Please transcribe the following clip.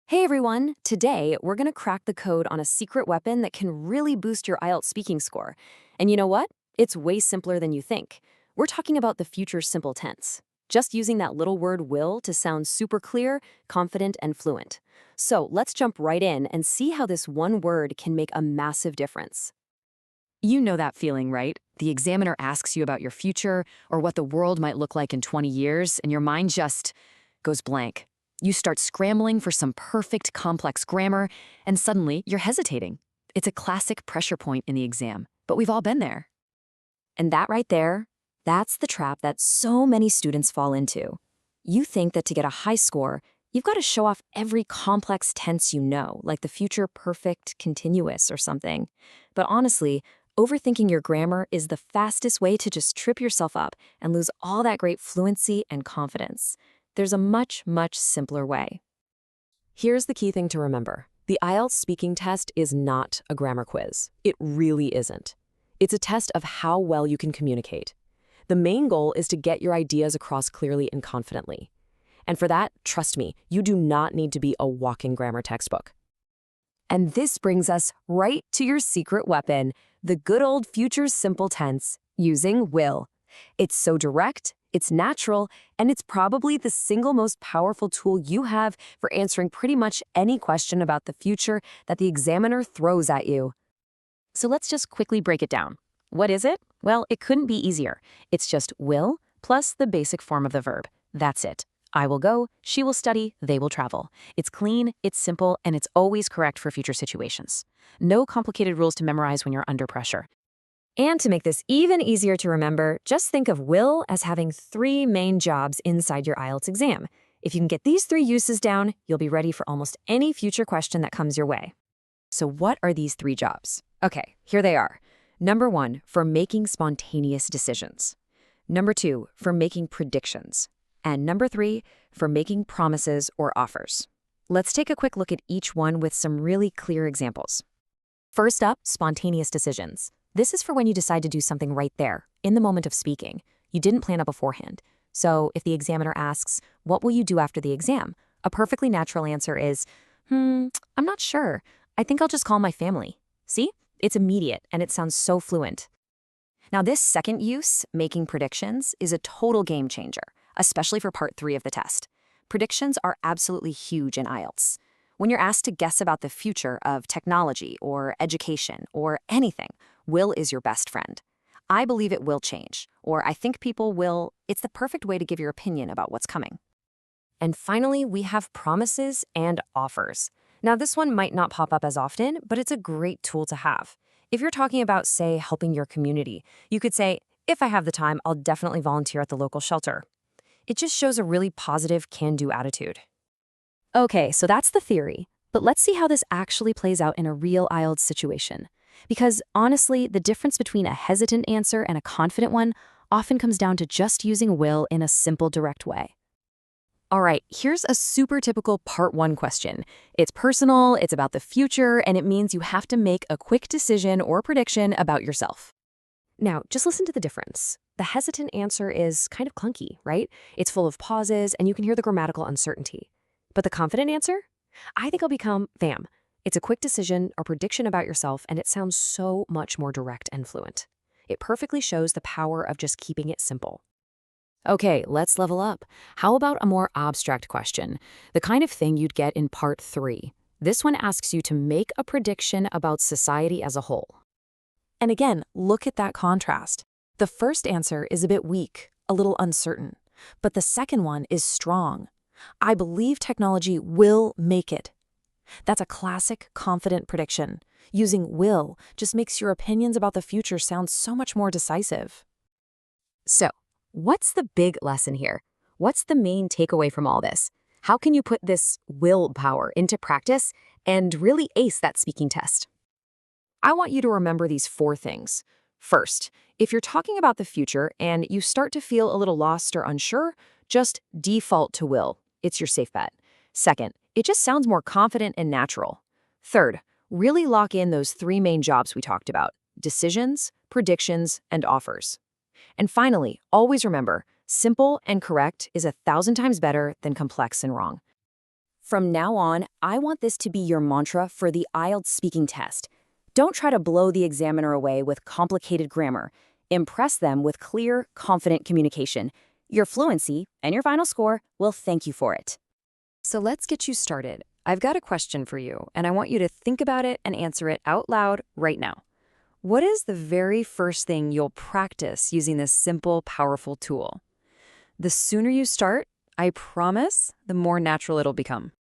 Hey everyone! Today, we're going to crack the code on a secret weapon that can really boost your IELTS speaking score. And you know what? It's way simpler than you think. We're talking about the future simple tense. Just using that little word will to sound super clear, confident, and fluent. So let's jump right in and see how this one word can make a massive difference. You know that feeling, right? The examiner asks you about your future or what the world might look like in 20 years, and your mind just goes blank. You start scrambling for some perfect complex grammar, and suddenly you're hesitating. It's a classic pressure point in the exam, but we've all been there. And that right there, that's the trap that so many students fall into. You think that to get a high score, you've got to show off every complex tense you know, like the future perfect continuous or something. But honestly, overthinking your grammar is the fastest way to just trip yourself up and lose all that great fluency and confidence. There's a much, much simpler way. Here's the key thing to remember. The IELTS speaking test is not a grammar quiz. It really isn't. It's a test of how well you can communicate. The main goal is to get your ideas across clearly and confidently. And for that, trust me, you do not need to be a walking grammar textbook. And this brings us right to your secret weapon, the good old future simple tense, using will. It's so direct, it's natural, and it's probably the single most powerful tool you have for answering pretty much any question about the future that the examiner throws at you. So let's just quickly break it down. What is it? Well, it couldn't be easier. It's just will plus the basic form of the verb. That's it. I will go, she will study, they will travel. It's clean, it's simple, and it's always correct for future situations. No complicated rules to memorize when you're under pressure. And to make this even easier to remember, just think of will as having three main jobs inside your IELTS exam. If you can get these three uses down, you'll be ready for almost any future question that comes your way. So what are these three jobs? Okay, here they are. Number 1, for making spontaneous decisions. Number 2, for making predictions. And number 3, for making promises or offers. Let's take a quick look at each one with some really clear examples. First up, spontaneous decisions. This is for when you decide to do something right there, in the moment of speaking. You didn't plan it beforehand. So if the examiner asks, what will you do after the exam? A perfectly natural answer is, I'm not sure. I think I'll just call my family. See? It's immediate, and it sounds so fluent. Now, this second use, making predictions, is a total game changer, especially for part 3 of the test. Predictions are absolutely huge in IELTS. When you're asked to guess about the future of technology or education or anything, will is your best friend. I believe it will change, or I think people will. It's the perfect way to give your opinion about what's coming. And finally, we have promises and offers. Now, this one might not pop up as often, but it's a great tool to have. If you're talking about, say, helping your community, you could say, if I have the time, I'll definitely volunteer at the local shelter. It just shows a really positive can-do attitude. Okay, so that's the theory, but let's see how this actually plays out in a real IELTS situation. Because honestly, the difference between a hesitant answer and a confident one often comes down to just using will in a simple, direct way. All right, here's a super typical part 1 question. It's personal, it's about the future, and it means you have to make a quick decision or prediction about yourself. Now, just listen to the difference. The hesitant answer is kind of clunky, right? It's full of pauses, and you can hear the grammatical uncertainty. But the confident answer? I think I'll become bam. It's a quick decision or prediction about yourself, and it sounds so much more direct and fluent. It perfectly shows the power of just keeping it simple. Okay, let's level up. How about a more abstract question? The kind of thing you'd get in part 3. This one asks you to make a prediction about society as a whole. And again, look at that contrast. The first answer is a bit weak, a little uncertain, but the second one is strong. I believe technology will make it. That's a classic, confident prediction. Using will just makes your opinions about the future sound so much more decisive. So, what's the big lesson here? What's the main takeaway from all this? How can you put this willpower into practice and really ace that speaking test? I want you to remember these 4 things. First, if you're talking about the future and you start to feel a little lost or unsure, just default to will. It's your safe bet. Second, it just sounds more confident and natural. Third, really lock in those 3 main jobs we talked about: decisions, predictions, and offers. And finally, always remember, simple and correct is 1,000 times better than complex and wrong. From now on, I want this to be your mantra for the IELTS speaking test. Don't try to blow the examiner away with complicated grammar. Impress them with clear, confident communication. Your fluency and your final score will thank you for it. So let's get you started. I've got a question for you, and I want you to think about it and answer it out loud right now. What is the very first thing you'll practice using this simple, powerful tool? The sooner you start, I promise, the more natural it'll become.